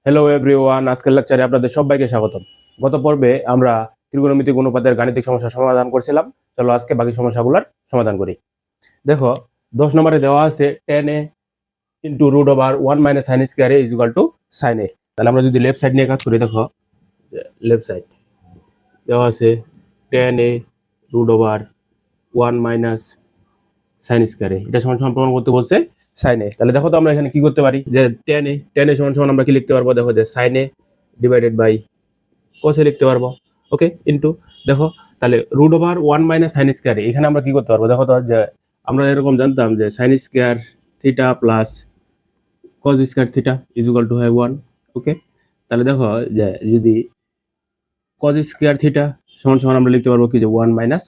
Hello everyone, আজকের লেকচারে আপনাদের সবাইকে স্বাগতম। গত পর্বে আমরা ত্রিকোণমিতিক অনুপাতের গাণিতিক সমস্যার সমাধান করছিলাম। চলো আজকে বাকি সমস্যাগুলোর সমাধান করি। দেখো 10 নম্বরে দেওয়া আছে tan a into root over 1 minus sine square A is equal to sine A. তাহলে আমরা যদি লেফট সাইড নিয়ে কাজ করি, দেখো লেফট সাইড দেওয়া আছে tan a root over 1 minus sine square A, এটা সমান সমান প্রমাণ করতে বলছে সাইন এ। তাহলে দেখো তো আমরা এখানে কি করতে পারি, যে tan a সমান সমান আমরা কি লিখতে পারবো, দেখো যে সাইন এ ডিভাইডেড বাই কোসে লিখতে পারবো। ওকে, ইনটু দেখো তাহলে root over 1 minus sine square, এখানে আমরা কি করতে পারবো, দেখো তো যে আমরা এরকম জানতাম যে sine square theta plus cos square theta is equal two হয় 1। ওকে, তাহলে দেখো যে যদি কস স্কোয়ার থিটা সমান সমান আমরা লিখতে পারবো কি, যে 1 মাইনাস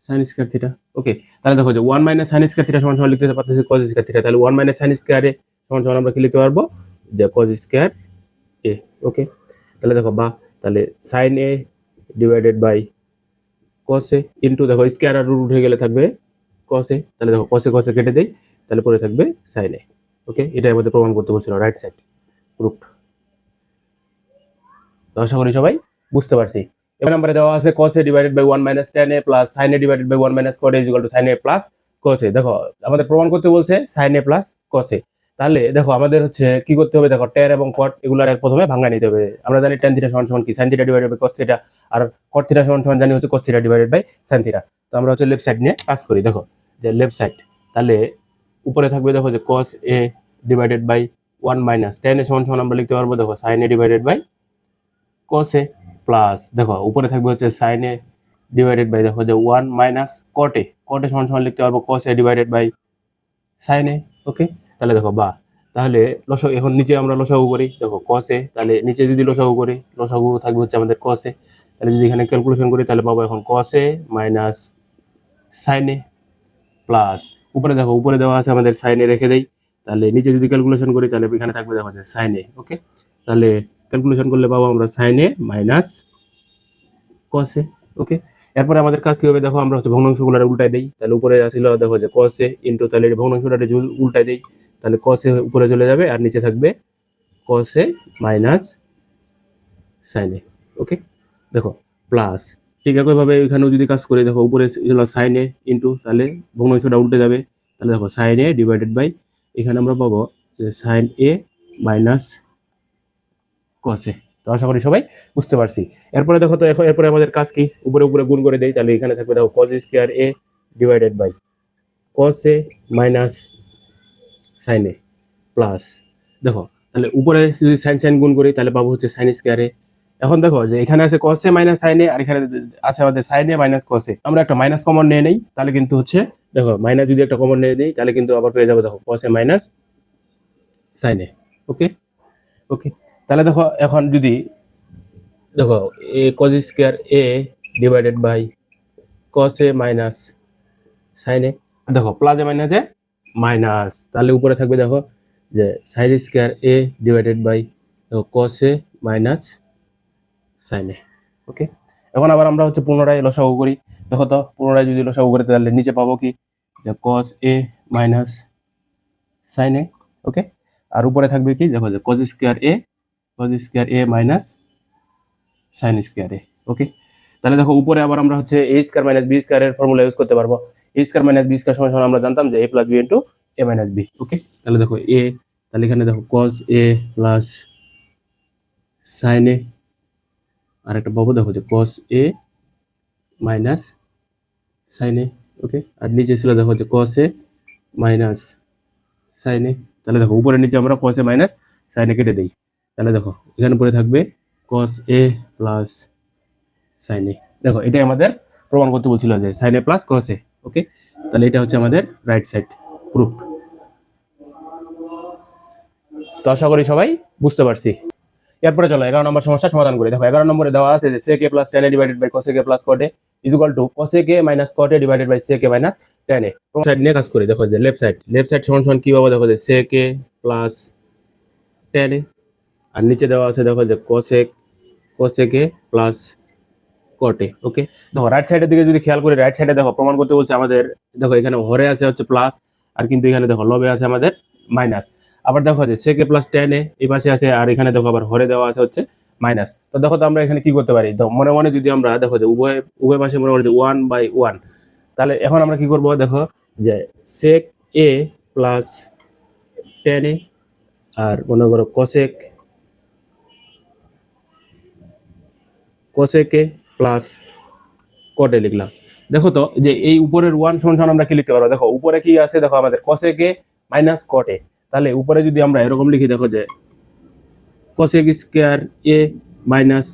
সাইন স্কোয়ার থিটা। ওকে, তাহলে দেখো যে 1 মাইনাস সাইন স্কোয়ার থিটা সমান সমান লিখতে পারতেছি কস স্কোয়ার থিটা, তাহলে 1 মাইনাস সাইন স্কোয়ার এ সমান সমান আমরা কি লিখতে পারবো, যে কস স্কোয়ার এ। ওকে, তাহলে দেখো বা তাহলে sine A divided by cos A into দেখো স্কয়ার আর রুট হয়ে গেলে থাকবে কসে, তাহলে দেখো কসে কসে কেটে দেই, তাহলে পরে থাকবে সাইন এ। ওকে, এটাই আমাদের প্রমাণ করতে বলছিল রাইট সাইড প্রুফ। তো আশা করি সবাই বুঝতে পারছি। এবার নম্বরে দেওয়া আছে cos a divided by 1 minus tan a plus sin a divided by 1 minus cot a is equal to sin a plus cos a। দেখো আমাদের প্রমাণ করতে বলছে sin a plus cos a। তাহলে দেখো আমাদের হচ্ছে কি করতে হবে, দেখো tan এবং cot এগুলার প্রথমে ভাঙা নিতে হবে। আমরা জানি tan থিটা সমান সমান কি, sin theta divided by cos theta, আর cot থিটা সমান সমান জানি হচ্ছে cos theta divided by sin theta. তো আমরা হচ্ছে লেফট সাইড নিয়ে কাজ করি। দেখো যে লেফট সাইড, তাহলে উপরে থাকবে দেখো যে cos a divided by 1 minus tan a সমান সমান আমরা লিখতে পারবো দেখো sin a divided by cos a plus দেখো উপরে থাকবে হচ্ছে sin a ডিভাইডেড বাই দেখো যে 1 minus cot a, cot a সমান সমান লিখতে পারবো cos a divided by sin a। Okay, তাহলে দেখো বা তাহলে লসাগু, এখন নিচে আমরা লসাগু করি, দেখো cos a, তাহলে নিচে যদি লসাগু করি, লসাগু থাকবে হচ্ছে আমাদের cos a। তাহলে যদি এখানে ক্যালকুলেশন করি তাহলে পাবো এখন cos a minus sin a plus উপরে দেখো উপরে দেওয়া আছে আমাদের sin a রেখে দেই, তাহলে নিচে যদি ক্যালকুলেশন করি তাহলে এখানে থাকবে দেখো যে sin a। ওকে, তাহলে ক্যালকুলেশন করলে পাবো আমরা sin a minus cos a। ওকে, এরপরে আমাদের কাজ কি হবে, দেখো আমরা হচ্ছে ভগ্নাংশগুলো উল্টাই দেই, তাহলে উপরে ছিল দেখো যে cos a ইনটু, তাহলে ভগ্নাংশটা উল্টাই দেই, তাহলে cos a উপরে চলে যাবে আর নিচে থাকবে cos a minus sin a। ওকে, দেখো প্লাস ঠিক একইভাবে এখানেও যদি কাজ করি, দেখো উপরে ছিল sin a ইনটু, তাহলে ভগ্নাংশটা উল্টে যাবে, তাহলে দেখো sin a ডিভাইডেড বাই এখানে আমরা পাবো যে sin a minus cos a। তো আশা করি সবাই বুঝতে পারছি। এরপরে দেখো তো এখন এরপরে আমাদের কাজ কি, উপরে উপরে গুণ করে দেই, তাহলে এখানে থাকবে দেখো cos square a divided by cos a minus sin a plus দেখো তাহলে উপরে যদি sin sin গুণ করি তাহলে পাবো হচ্ছে sin স্কয়ার a। এখন দেখো যে এখানে আছে cos a minus sin a আর এখানে আছে আমাদের sin a minus cos a, আমরা একটা মাইনাস কমন নিয়ে নেই, তাহলে কিন্তু হচ্ছে দেখো মাইনাস যদি একটা কমন নিয়ে নেই তাহলে কিন্তু আবার পেয়ে যাবো দেখো cos a minus sin a। Okay, okay, তাহলে দেখো এখন যদি দেখো a cos square a divided by cos a minus sin a, দেখো plus A minus A minus, তাহলে উপরে থাকবে দেখো যে sin square a divided by cos a minus sin a। Okay, এখন আবার আমরা হচ্ছে পুনরায় লসাগু করি, দেখো তো পুনরায় যদি লসাগু করি তাহলে নিচে পাবো কি, যে cos a minus sin a। ওকে, আর উপরে থাকবে কি, দেখো যে cos square a minus sin square a। Okay, তাহলে দেখো উপরে আবার আমরা হচ্ছে a square minus b square এর ফর্মুলা ইউজ করতে পারবো। a square minus b square সমান আমরা জানতাম যে a plus b into a minus b। ওকে, তাহলে দেখো a, তাহলে এখানে দেখো cos a plus sin a, আর একটা পাবো দেখো যে cos a minus sin a। ওকে, আর নিচে ছিল দেখো যে cos a minus sin a, তাহলে দেখো উপরে নিচে আমরা cos a minus sin a কেটে দেই, তাহলে দেখো এখানে পরে থাকবে cos a plus sin a। দেখো এটাই আমাদের প্রমাণ করতে বলছিল যে sin a plus cos a। Okay, তাহলে এটা হচ্ছে আমাদের রাইট সাইড প্রুফ। তো আশা করি সবাই বুঝতে পারছি। এরপরে চলো 11 নম্বর সমস্যা সমাধান করি। দেখো 11 নম্বরে দেওয়া আছে যে sec a plus tan a divided by cos a plus cot a is equal to cos a minus cot a divided by sec a minus tan a। Side নিয়ে কাজ করি, দেখো যে লেফট সাইড সমান সমান কি পাবো, দেখো যে sec a plus tan a, আর নিচে দেওয়া আছে দেখো যে cos a plus cot a। ওকে, দেখো রাইট সাইডের দিকে যদি খেয়াল করি, রাইট সাইডে দেখো প্রমাণ করতে বলছে আমাদের, দেখো এখানে হরে আছে হচ্ছে প্লাস, আর কিন্তু এখানে দেখো লবে আছে আমাদের মাইনাস। আবার দেখো যে sec a plus tan a এই পাশে আছে, আর এখানে দেখো আবার হরে দেওয়া আছে হচ্ছে মাইনাস। তো দেখো তো আমরা এখানে কি করতে পারি, তো মনে মনে যদি আমরা দেখো যে উভয় উভয় পাশে মনে করি যে 1/1, তাহলে এখন আমরা কি করব, দেখো যে sec a plus tan a আর মনে করো cosec a plus cot a লিখলাম। দেখো তো যে এই উপরের 1 সমান সমান আমরা কি লিখতে পারবো, দেখো উপরে কি আছে, দেখো আমাদের cosec a minus cot a। তাহলে উপরে যদি আমরা এরকম লিখি, দেখো যে cosec square a minus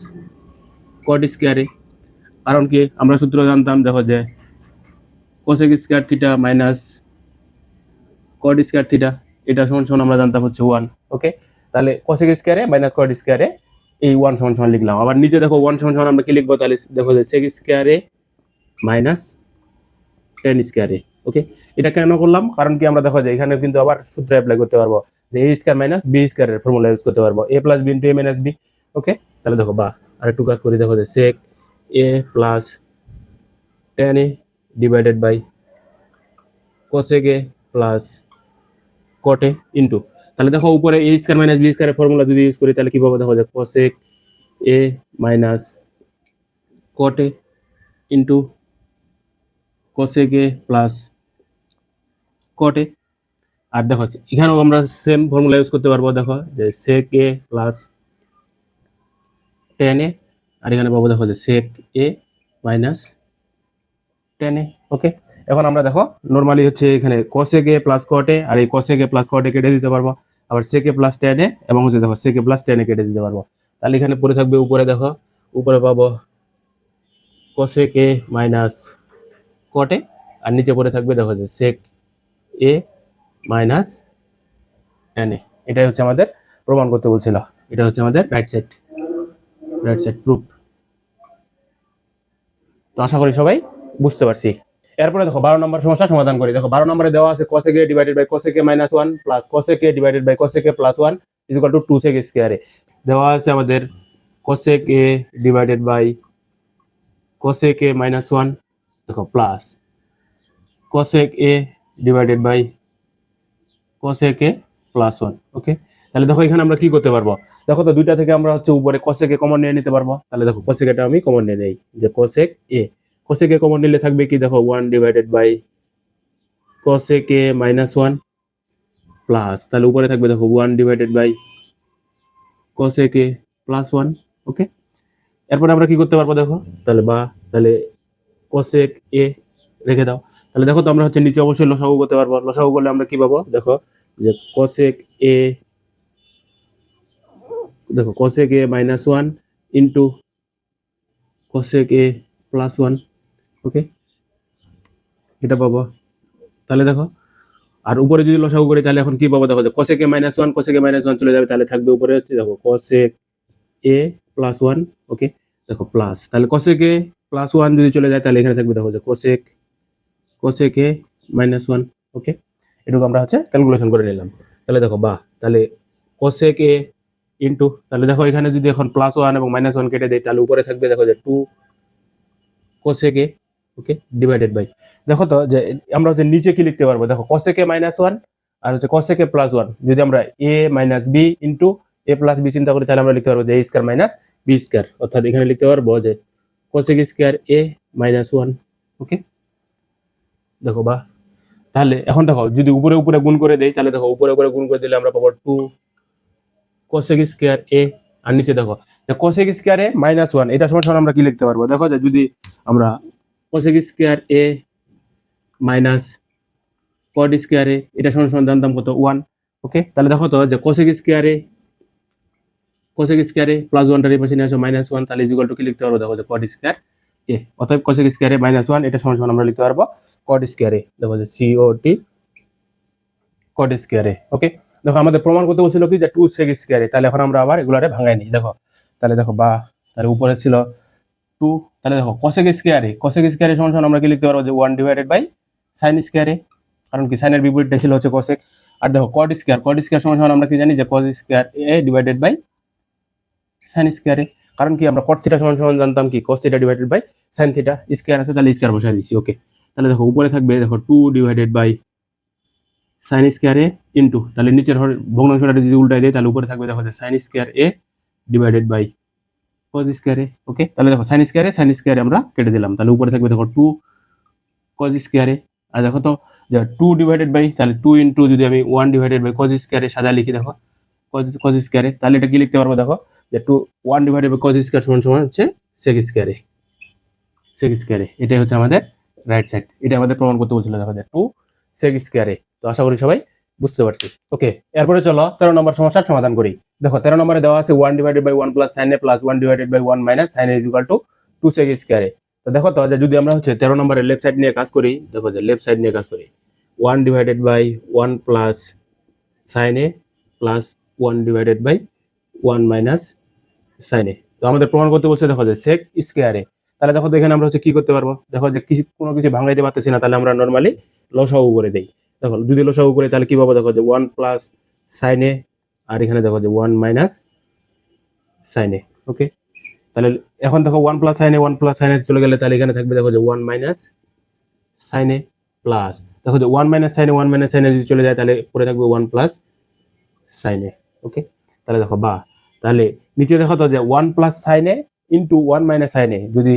cot square a, কারণ কি আমরা সূত্র জানতাম, দেখো যে cosec square theta minus cot square theta, এটা সমান সমান আমরা জানতাম হচ্ছে 1। ওকে, তাহলে cosec square a minus cot square a এই 1 সমান সমান লিখলাম। আবার নিচে দেখো 1 সমান সমান আমরা কি লিখবো, তাহলে দেখো যে sec square a minus tan square a। ওকে, এটা কেন করলাম, কারণ কি আমরা দেখো যে এখানে কিন্তু আবার সূত্র অ্যাপ্লাই করতে পারবো, যে a square minus b square এর ফর্মুলা ইউজ করতে পারবো, a plus b into a minus b। ওকে, তাহলে দেখো বা আরেকটু কাজ করি, দেখো যে sec a plus tan a divided by cosec a plus cot a into, তাহলে দেখো উপরে a square minus b square এর ফর্মুলা যদি ইউজ করি তাহলে কি পাবো, দেখো যে cosec a minus cot a into cosec a plus cot a। আর দেখো এখানেও আমরা সেম ফর্মুলা ইউজ করতে পারবো, দেখো যে sec a plus tan a, আর এখানে পাবো দেখো যে sec a minus tan a। Okay, এখন আমরা দেখো নরমালি হচ্ছে এখানে cosec a plus cot a, আর এই cosec a plus cot a কেটে দিতে পারবো, আবার sec a plus tan a এবং হচ্ছে দেখো sec a plus tan a কেটে দিতে পারবো। তাহলে এখানে পড়ে থাকবে উপরে, দেখো উপরে পাবো cosec a minus cot a, আর নিচে পড়ে থাকবে দেখো যে sec a minus tan a। এটাই হচ্ছে আমাদের প্রমাণ করতে বলছিল, এটা হচ্ছে আমাদের রাইট সাইড প্রুফ। তো আশা করি সবাই বুঝতে পারছি। এরপরে দেখো 12 নম্বর সমস্যা সমাধান করি। দেখো 12 নম্বরে দেওয়া আছে cosec a divided by cosec a minus 1 plus cosec a divided by cosec a plus 1 is equal to 2 sec square a। দেওয়া আছে আমাদের cosec a divided by cosec a minus 1, দেখো plus cosec a divided by cosec a plus 1। Okay, তাহলে দেখো এখানে আমরা কি করতে পারবো, দেখো তো দুইটা থেকে আমরা হচ্ছে উপরে cosec a কমন নিয়ে নিতে পারবো। তাহলে দেখো cosec এটা আমি কমন নিয়ে নেই, যে cosec a কমন নিলে থাকবে কি, দেখো 1 divided by cosec a minus 1 plus, তাহলে উপরে থাকবে দেখো 1 divided by cosec a plus 1। Okay, এরপরে আমরা কি করতে পারবো, দেখো তাহলে তাহলে cosec a রেখে দাও। তাহলে দেখো তো আমরা হচ্ছে নিচে অবশ্যই লসাগু করতে পারবো, লসাগু করলে আমরা কি পাবো, দেখো যে cosec a, দেখো cosec a minus 1 into cosec a plus 1। ওকে, এটা পাবো। তাহলে দেখো আর উপরে যদি লসাগু করি তাহলে এখন কি পাবো, দেখো যে cosec a minus 1 cosec a minus 1 চলে যাবে, তাহলে থাকবে উপরে হচ্ছে দেখো cosec a প্লাস 1। ওকে, দেখো প্লাস, তাহলে cosec a প্লাস 1 যদি চলে যায় তাহলে এখানে থাকবে দেখো যে cosec a মাইনাস 1। ওকে, এটুকু আমরা হচ্ছে ক্যালকুলেশন করে নিলাম। তাহলে দেখো তাহলে cosec a ইনটু, তাহলে দেখো এখানে যদি এখন প্লাস 1 এবং মাইনাস 1 কেটে দেই তাহলে উপরে থাকবে দেখো যে 2 cosec a। Okay, divided by, দেখো তো যে আমরা হচ্ছে নিচে কি লিখতে পারবো, দেখো cosec a মাইনাস 1 আর হচ্ছে cosec a প্লাস 1 যদি আমরা a minus b into a plus b চিন্তা করি তাহলে আমরা লিখতে পারবো যে a square minus b square, অর্থাৎ এখানে লিখতে পারবো যে cosec স্কয়ার a মাইনাস 1। ওকে, দেখো তাহলে এখন দেখো যদি উপরে উপরে গুণ করে দেই তাহলে দেখো উপরে উপরে গুণ করে দিলে আমরা পাবো 2 cosec স্কয়ার a, আর নিচে দেখো cosec স্কয়ার a মাইনাস 1 এটা সমান সমান আমরা কি লিখতে পারবো, দেখো যে যদি আমরা cosec square a minus cot square a এটা সমান সমান জানতাম কত 1। ওকে, তাহলে দেখো তো যে cosec স্কয়ার a প্লাস 1 টার এই পাশে নিয়ে আসো মাইনাস 1, তাহলে ইকুয়াল টু কি লিখতে পারবো, দেখো যে cot স্কয়ার a, অতএব cosec স্কয়ার a মাইনাস 1 এটা সমান সমান আমরা লিখতে পারবো cot স্কয়ার a, দেখো যে cot স্কয়ার a। ওকে, দেখো আমাদের প্রমাণ করতে বলছিল কি যে 2 sec স্কয়ার a, তাহলে এখন আমরা আবার এগুলারে ভাঙাই নিই। দেখো তাহলে দেখো তাহলে উপরে ছিল 2, তাহলে দেখো cosec স্কয়ার a সমান সমান আমরা কি লিখতে পারবো যে 1 divided by sin square a, কারণ কি সাইনের বিপরীতটা ছিল হচ্ছে cosec। আর দেখো cot স্কয়ার সমান সমান আমরা কি জানি যে cos square a divided by sin square a, কারণ কি আমরা cot থিটা সমান সমান জানতাম কি cos theta divided by sin theta, square আছে তাহলে স্কয়ার বসাই দিছি। ওকে, তাহলে দেখো উপরে থাকবে দেখো 2 divided by sine square A into, তাহলে নিচের ভগ্নাংশটা যদি উল্টাই দেয় তাহলে উপরে থাকবে দেখো যে sine square A divided by cos square A. Okay, তাহলে দেখো সাইন স্কোয়ারে আমরা কেটে দিলাম, তাহলে উপরে থাকবে দেখো 2 কজ স্কোয়ারে। আর দেখো তো যে 2 ডিভাইডেড বাই, তাহলে 2 ইন্টু যদি আমি 1 ডিভাইডেড বাই কজ স্কোয়ারে সাদা লিখি, দেখো কজ স্কোয়ারে, তাহলে এটা কি লিখতে পারবো দেখো যে 1 ডিভাইডেড বাই কজ স্কোয়ার সমান সমান হচ্ছে সেক স্কোয়ারে। এটাই হচ্ছে আমাদের রাইট সাইড, এটা আমাদের প্রমাণ করতে বলছিল দেখো যে 2 সেক স্কোয়ারে। তো আশা করি সবাই বুঝতে পারছি। ওকে, এরপরে চলো 13 নম্বর সমস্যার সমাধান করি। দেখো 13 নম্বরে দেওয়া আছে 1 divided by 1 plus sine A plus 1 divided by 1 minus sine A is equal to 2 sec স্কোয়ারে। তো দেখো তো যে যদি আমরা হচ্ছে 13 নম্বরের লেফট সাইড নিয়ে কাজ করি, দেখো যে লেফট সাইড নিয়ে কাজ করি 1 divided by 1 plus sine A plus 1 divided by 1 minus sine A. তো আমাদের প্রমাণ করতে বলছে দেখো যে সেক স্কোয়ারে। তাহলে দেখো তো এখানে আমরা হচ্ছে কি করতে পারবো, দেখো যে কোনো কিছু ভাঙাইতে পারতেছি না, তাহলে আমরা নর্মালি লসাগু করে দেই। দেখো যদি লসাগু করে তাহলে কি পাবো, দেখো যে 1 প্লাস সাইন এ, আর এখানে দেখো যে 1 মাইনাস সাইন এ। ওকে, তাহলে এখন দেখো 1 প্লাস সাইন এ চলে গেলে তাহলে এখানে থাকবে দেখো যে 1 মাইনাস সাইন এ প্লাস, দেখো যে 1 মাইনাস সাইন এ যদি চলে যায় তাহলে পরে থাকবে 1 প্লাস সাইন এ। ওকে, তাহলে দেখো বা, তাহলে নিচে দেখো তো যে 1 প্লাস সাইন এ ইন্টু 1 মাইনাস সাইন এ, যদি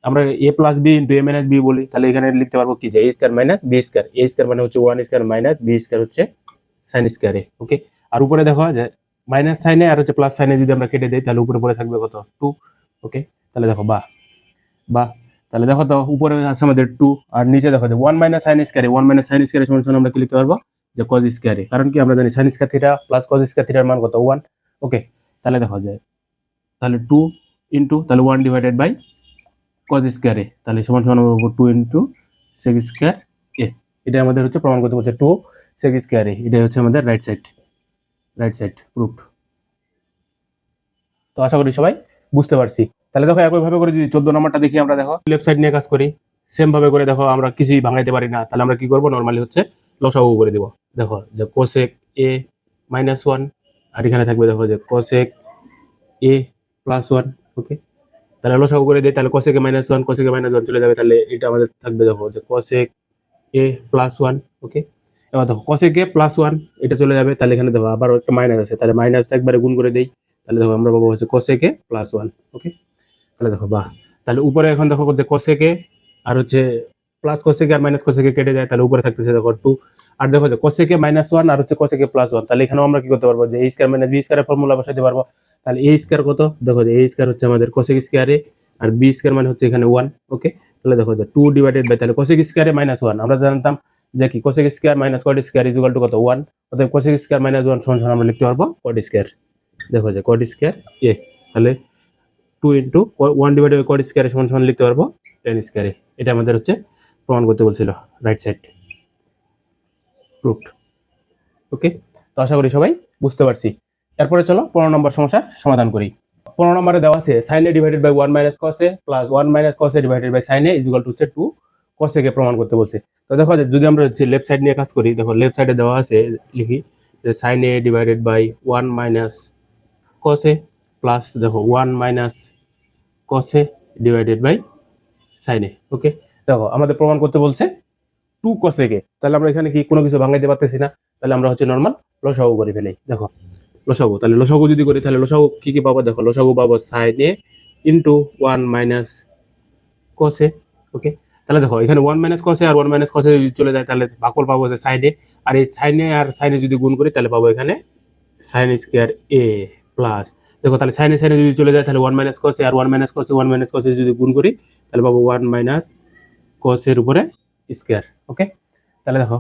আমরা এ প্লাস বি ইন্টু এ মাইনাস বি বলি তাহলে এখানে লিখতে পারবো কি যে এ স্কয়ার মাইনাস বি স্কয়ার। এ স্কয়ার মানে হচ্ছে 1 স্কয়ার মাইনাস বি স্কয়ার হচ্ছে সাইন স্কয়ার এ। ওকে, আর উপরে দেখো যে মাইনাস সাইন এ আর হচ্ছে প্লাস সাইন এ যদি আমরা কেটে দেই তাহলে উপরে পরে থাকবে কত 2। ওকে, তাহলে দেখো বা তাহলে দেখো তো উপরে আছে আমাদের 2, আর নিচে দেখো যে 1 মাইনাস সাইন স্কয়ার এ, 1 মাইনাস সাইন স্কয়ার এর সমান আমরা কি লিখতে পারবো যে কজ স্কয়ার এ, কারণ কি আমরা জানি sine square theta plus cos square থিটার মান কত 1। ওকে, তাহলে দেখো যে তাহলে 2 ইনটু তাহলে 1 divided by cause square A, তাহলে সমান সমান 2 ইনটু সেক স্কয়ার এ। এটা আমাদের হচ্ছে প্রমাণ করতে বলছে 2 সেক স্কয়ার এ। এটা হচ্ছে আমাদের রাইট সাইড প্রুফড। তো আশা করি সবাই বুঝতে পারছি। তাহলে দেখো একইভাবে করে যদি 14 নম্বরটা দেখি আমরা, দেখো লেফট সাইড নিয়ে কাজ করি সেম ভাবে করে। দেখো আমরা কিছুই ভাঙাইতে পারি না, তাহলে আমরা কি করব, নরমালি হচ্ছে লসাগু করে দেব। দেখো যে কোসেক এ মাইনাস 1, আর এখানে থাকবে দেখো যে কোসেক এ প্লাস 1। ওকে, তাহলে লসাগু করে দিই, তাহলে কোসেক এ মাইনাস 1 চলে যাবে, তাহলে এটা আমাদের থাকবে দেখো যে কোসেক এ প্লাস 1। ওকে, এবার দেখো কোসেক এ প্লাস 1 এটা চলে যাবে, তাহলে এখানে দেখো আবার একটা মাইনাস আছে, তাহলে মাইনাসটা একবারে গুণ করে দেই, তাহলে দেখো আমরা পাবো হচ্ছে কোসেক এ প্লাস 1। ওকে, তাহলে দেখো তাহলে উপরে এখন দেখো যে কোসেক এ আর হচ্ছে প্লাস কোসেক আর মাইনাস কোসেক কেটে যায়, তাহলে উপরে থাকতেছে দেখো 2, আর দেখো যে কোসেক এ মাইনাস 1 আর হচ্ছে কোসেক এ প্লাস 1, তাহলে এখানেও আমরা কি করতে পারবো যে a স্কয়ার মাইনাস b স্কয়ারের ফর্মুলা বসাইতে পারবো। তাহলে a স্কয়ার কত, দেখো যে a স্কয়ার হচ্ছে আমাদের কোসেক স্কয়ার এ, আর b স্কয়ার মানে হচ্ছে এখানে 1। ওকে, তাহলে দেখো যে 2 ডিভাইডেড বাই, তাহলে কোসেক স্কয়ার এ মাইনাস 1 আমরা জানতাম যে কি cosec square minus caught square is equal two কত 1, অতএব কোসেক স্কয়ার মাইনাস 1 সমান আমরা লিখতে পারবো কট স্কয়ার। দেখো যে কট স্কয়ার এ, তাহলে 2 into 1 divided by cot square সমান লিখতে পারবো টেন স্কয়ারে। এটা আমাদের হচ্ছে প্রমাণ করতে বলছিল রাইট সাইড প্রুফড। ওকে, তো আশা করি সবাই বুঝতে পারছি। এরপরে চলো 15 নম্বর সমস্যার সমাধান করি। 15 নম্বরে দেওয়া আছে sine A divided by 1 minus cos A plus 1 minus cos A divided by sine A is equal to হচ্ছে 2 কস এ কে প্রমাণ করতে বলছে। তো দেখো যদি আমরা হচ্ছে লেফট সাইড নিয়ে কাজ করি, দেখো লেফট সাইডে দেওয়া আছে লিখি যে sine A divided by 1 minus cos A plus দেখো 1 minus cos A divided by sine A. Okay, দেখো আমাদের প্রমাণ করতে বলছে 2 cos এ, তাহলে আমরা এখানে কি কোনো কিছু ভাঙাইতে পারতেছি না, তাহলে আমরা হচ্ছে নরমাল লসাগু করে ফেলি। দেখো লসাগু, তাহলে লসাগু যদি করি তাহলে লসাগু কি পাবো, দেখো লসাগু পাবো সাইন এ ইন্টু 1 মাইনাস cos এ। ওকে, তাহলে দেখো এখানে 1 মাইনাস cos এ আর 1 মাইনাস cos এ যদি চলে যায় তাহলে ভাগফল পাবো যে সাইন এ, আর এই সাইন এ আর সাইন এ যদি গুণ করি তাহলে পাবো এখানে সাইন স্কয়ার এ প্লাস, দেখো তাহলে সাইন এ যদি চলে যায় তাহলে 1 মাইনাস cos এ আর 1 মাইনাস cos এ যদি গুণ করি তাহলে পাবো 1 মাইনাস cos এর উপরে স্কয়ার। ওকে, তাহলে দেখো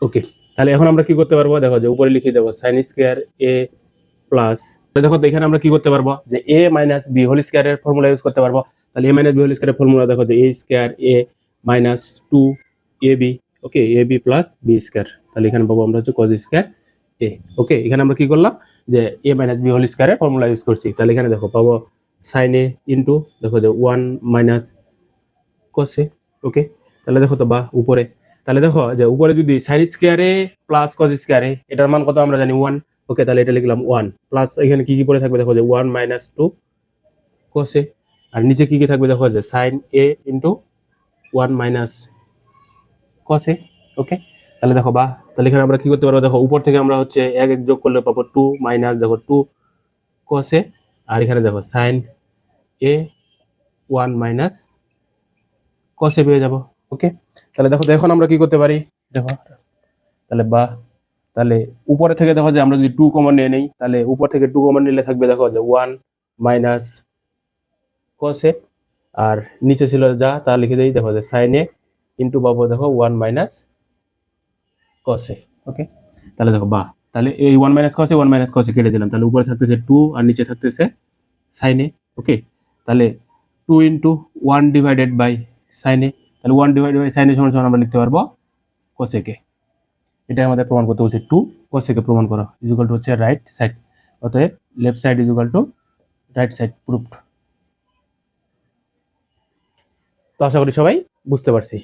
ওকে, তাহলে এখন আমরা কি করতে পারবো, দেখো যে উপরে লিখে দেবো সাইন স্কয়ার এ প্লাস, দেখো তো এখানে আমরা কি করতে পারবো যে a মাইনাস বি হোল স্কয়ারের ফর্মুলা ইউজ করতে পারবো। তাহলে a মাইনাস বি হোল স্কয়ারের ফর্মুলা দেখো যে a square a minus 2ab। Okay, ab plus b square, তাহলে এখানে পাবো আমরা হচ্ছে cos স্কয়ার a। ওকে, এখানে আমরা কি করলাম যে a মাইনাস বি হোল স্কয়ারের ফর্মুলা ইউজ করছি, তাহলে এখানে দেখো পাবো সাইন a ইনটু দেখো যে 1 মাইনাস cos a। ওকে, তাহলে দেখো তো উপরে, তাহলে দেখো যে উপরে যদি সাইন স্কয়ারে প্লাস কজ স্কয়ারে এটার মান কত আমরা জানি 1। ওকে, তাহলে এটা লিখলাম 1 প্লাস এখানে কি পড়ে থাকবে, দেখো যে 1 মাইনাস 2 cos এ, আর নিচে কি থাকবে দেখো যে সাইন এ ইনটু 1 মাইনাস cos এ। ওকে, তাহলে দেখো বা, তাহলে এখানে আমরা কি করতে পারবো, দেখো উপর থেকে আমরা হচ্ছে এক এক যোগ করলে পাবো 2 মাইনাস দেখো 2 cos এ, আর এখানে দেখো sin a 1 মাইনাস cos এ পেয়ে যাবো। ওকে, তাহলে দেখো তো এখন আমরা কি করতে পারি, দেখো তাহলে বা, তাহলে উপরে থেকে দেখো যে আমরা যদি 2 কমন নিয়ে নেই, তাহলে উপর থেকে 2 কমন নিলে থাকবে দেখো যে 1 মাইনাস cos এ, আর নিচে ছিল যা তা লিখে দেই, দেখো যে sin এ ইনটু পাবো দেখো 1 মাইনাস cos এ। ওকে, তাহলে দেখো বা, তাহলে এই 1 মাইনাস cos এ 1 মাইনাস cos এ কেটে দিলাম, তাহলে উপরে থাকতেছে 2 আর নিচে থাকতেছে sin এ। ওকে, তাহলে 2 ইনটু 1 ডিভাইডেড বাই sin এ, তাহলে 1 ডিভাইডেড বাই sin এ সমান সমান আমরা লিখতে পারবো cos এ কে। এটা আমাদের প্রমাণ করতে বলছে 2 cos এ কে প্রমাণ করো ইজ ইকুয়াল টু হচ্ছে রাইট সাইড, অতএব left side is equal two right side proofed. তো আশা করি সবাই বুঝতে পারছি।